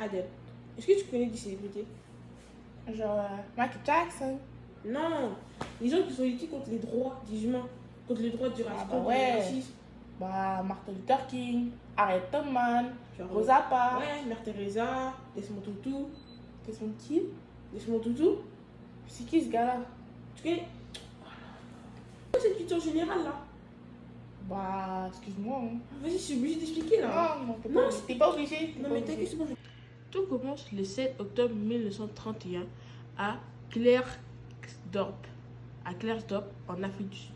Adele. Est-ce que tu connais des célébrités? Genre Michael Jackson. Non, les gens qui sont luttés contre les droits des humains, contre les droits du racisme, bah contre ouais. le racisme. Bah, Martin Luther King, Harriet Tubman, Genre, Rosa Parks. Ouais, Mère Teresa, Desmond Tutu. Desmond qui? Desmond Tutu. C'est qui ce gars-là? Tu connais? Cette culture générale là. Bah, excuse-moi. Hein. Vas-y, je suis obligée d'expliquer là. Non, t'es pas obligé. Non, mais t'inquiète, c'est bon. Tout commence le 7 octobre 1931 à Klerksdorp, en Afrique du Sud.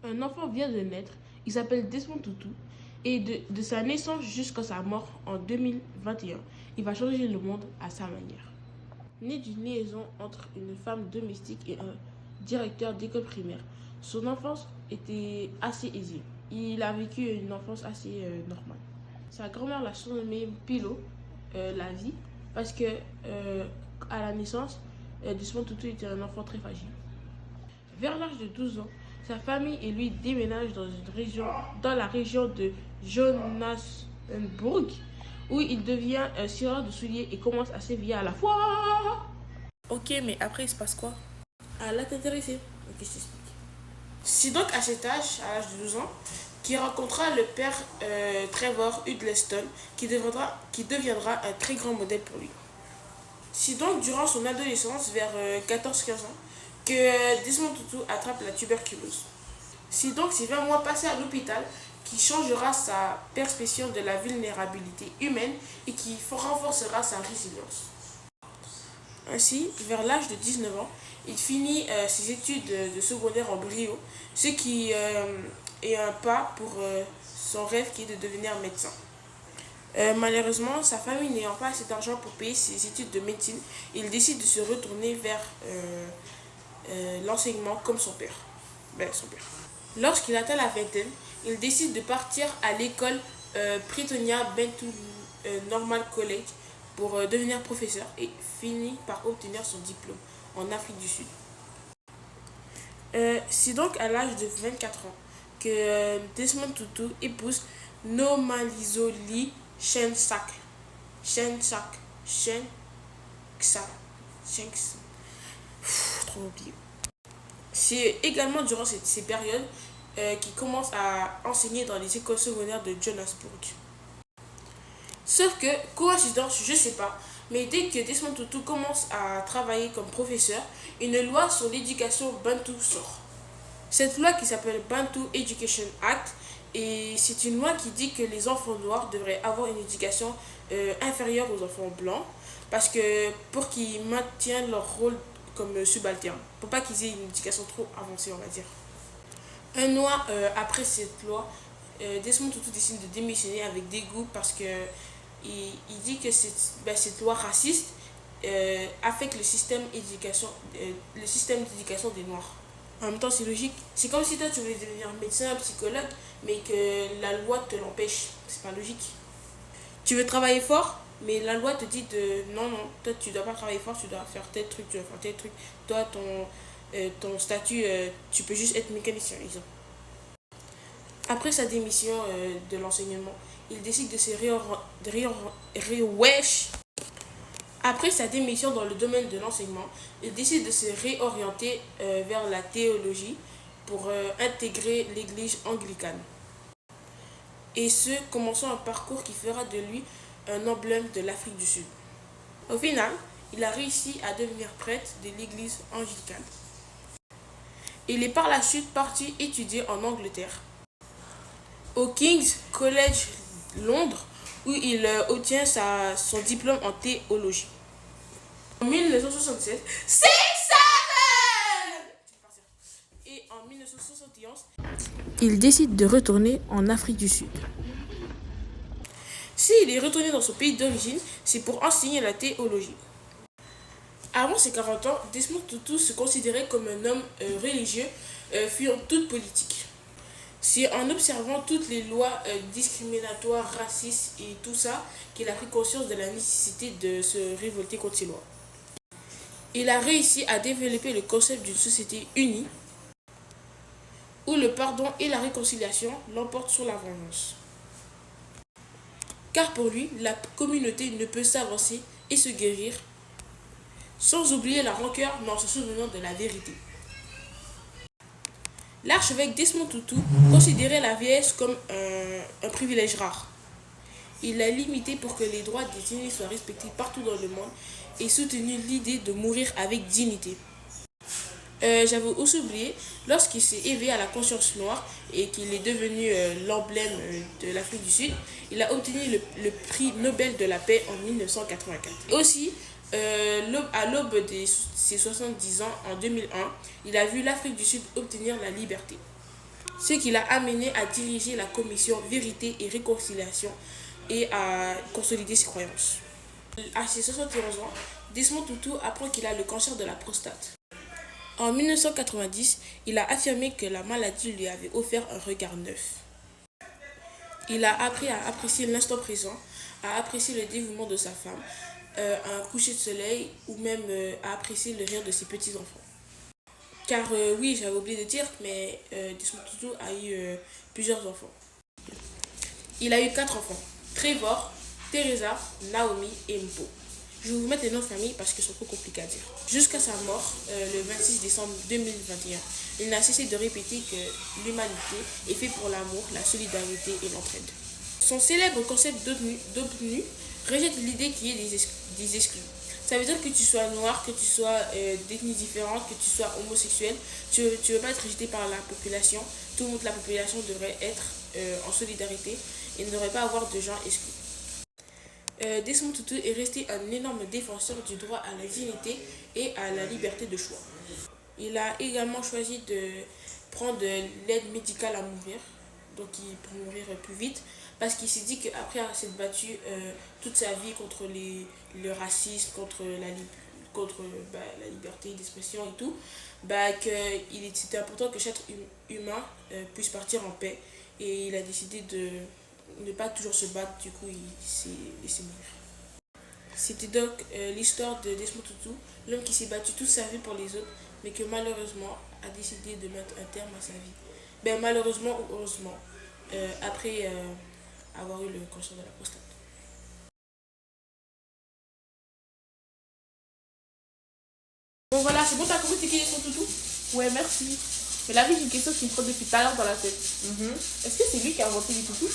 Un enfant vient de naître, il s'appelle Desmond Tutu, et de sa naissance jusqu'à sa mort en 2021, il va changer le monde à sa manière. Né d'une liaison entre une femme domestique et un directeur d'école primaire, son enfance était assez aisée. Il a vécu une enfance assez normale. Sa grand-mère l'a surnommé Pilo, la vie, parce que à la naissance, Desmond Tutu était un enfant très fragile. Vers l'âge de 12 ans, sa famille et lui déménagent dans la région de Johannesburg, où il devient un scieur de souliers et commence à s'éveiller à la foi. Ok, mais après, il se passe quoi? Ah là, t'es intéressé? Ok, je t'explique. C'est donc à cet âge, à l'âge de 12 ans, qu'il rencontra le père Trevor Huddleston, qui deviendra un très grand modèle pour lui. C'est donc durant son adolescence, vers 14-15 ans, que Desmond Tutu attrape la tuberculose. C'est donc ces 20 mois passés à l'hôpital qui changera sa perception de la vulnérabilité humaine et qui renforcera sa résilience. Ainsi, vers l'âge de 19 ans, il finit ses études de secondaire en brio, ce qui est un pas pour son rêve qui est de devenir médecin. Malheureusement, sa famille n'ayant pas assez d'argent pour payer ses études de médecine, il décide de se retourner vers l'enseignement comme son père. Lorsqu'il atteint la vingtaine, il décide de partir à l'école Pretoria Bantu Normal College pour devenir professeur et finit par obtenir son diplôme en Afrique du Sud. C'est donc à l'âge de 24 ans que Desmond Tutu épouse Nomalizoli Shensak. Trop oublié. C'est également durant ces périodes qu'il commence à enseigner dans les écoles secondaires de Johannesburg. Sauf que, coïncidence, je sais pas, mais dès que Desmond Tutu commence à travailler comme professeur, une loi sur l'éducation Bantu sort. Cette loi qui s'appelle Bantu Education Act, et c'est une loi qui dit que les enfants noirs devraient avoir une éducation inférieure aux enfants blancs, parce que pour qu'ils maintiennent leur rôle comme subalternes, pour pas qu'ils aient une éducation trop avancée, on va dire. Un mois après cette loi, Desmond Tutu décide de démissionner avec dégoût parce que il dit que cette loi raciste affecte le système d'éducation des Noirs. En même temps, c'est logique. C'est comme si toi, tu voulais devenir médecin, psychologue, mais que la loi te l'empêche. C'est pas logique. Tu veux travailler fort, mais la loi te dit de non, toi, tu dois pas travailler fort, tu dois faire tel truc, tu dois faire tel truc. Toi, ton statut, tu peux juste être mécanicien, exemple. Après sa démission de l'enseignement, il décide de se Après sa démission dans le domaine de l'enseignement, il décide de se réorienter vers la théologie pour intégrer l'église anglicane. Et ce, commençant un parcours qui fera de lui un emblème de l'Afrique du Sud. Au final, il a réussi à devenir prêtre de l'église anglicane. Il est par la suite parti étudier en Angleterre, au King's College Londres, où il obtient son diplôme en théologie. En 1967, et en 1971, il décide de retourner en Afrique du Sud. S'il est retourné dans son pays d'origine, c'est pour enseigner la théologie. Avant ses 40 ans, Desmond Tutu se considérait comme un homme religieux fuyant toute politique. C'est en observant toutes les lois discriminatoires, racistes et tout ça qu'il a pris conscience de la nécessité de se révolter contre ces lois. Il a réussi à développer le concept d'une société unie où le pardon et la réconciliation l'emportent sur la vengeance. car pour lui, la communauté ne peut s'avancer et se guérir sans oublier la rancœur, mais en se souvenant de la vérité. L'archevêque Desmond Tutu considérait la vieillesse comme un privilège rare. Il l'a limité pour que les droits des aînés soient respectés partout dans le monde et soutenu l'idée de mourir avec dignité. J'avais aussi oublié, lorsqu'il s'est éveillé à la conscience noire et qu'il est devenu l'emblème de l'Afrique du Sud, il a obtenu le prix Nobel de la paix en 1984. Et aussi, à l'aube de ses 70 ans, en 2001, il a vu l'Afrique du Sud obtenir la liberté. Ce qui l'a amené à diriger la commission Vérité et Réconciliation et à consolider ses croyances. À ses 71 ans, Desmond Tutu apprend qu'il a le cancer de la prostate. En 1990, il a affirmé que la maladie lui avait offert un regard neuf. Il a appris à apprécier l'instant présent, à apprécier le dévouement de sa femme, un coucher de soleil ou même à apprécier le rire de ses petits-enfants. Car oui, j'avais oublié de dire, mais Desmond Tutu a eu plusieurs enfants. Il a eu 4 enfants, Trevor, Teresa, Naomi et Mpo. Je vais vous mettre les noms de famille parce qu'ils sont trop compliqués à dire. Jusqu'à sa mort, le 26 décembre 2021, il n'a cessé de répéter que l'humanité est faite pour l'amour, la solidarité et l'entraide. Son célèbre concept d'ONU rejette l'idée qu'il y ait des exclus. Ça veut dire que tu sois noir, que tu sois d'ethnie différente, que tu sois homosexuel, tu ne veux pas être rejeté par la population. Tout le monde, la population devrait être en solidarité et ne devrait pas avoir de gens exclus. Desmond Tutu est resté un énorme défenseur du droit à la dignité et à la liberté de choix. Il a également choisi de prendre l'aide médicale à mourir, donc pour mourir plus vite, parce qu'il s'est dit qu'après s'être battu toute sa vie contre le racisme, contre la liberté d'expression et tout, c'était important que chaque humain puisse partir en paix, et il a décidé de ne pas toujours se battre, du coup il s'est laissé mourir. C'était donc l'histoire de Desmond Tutu, l'homme qui s'est battu toute sa vie pour les autres, mais que malheureusement a décidé de mettre un terme à sa vie. Malheureusement ou heureusement, après avoir eu le cancer de la prostate. Bon voilà, c'est bon, t'as compris c'est qui Desmond Tutu? Ouais, merci. Mais là, j'ai une question qui me trotte depuis tout à l'heure dans la tête. Est-ce que c'est lui qui a inventé les toutous?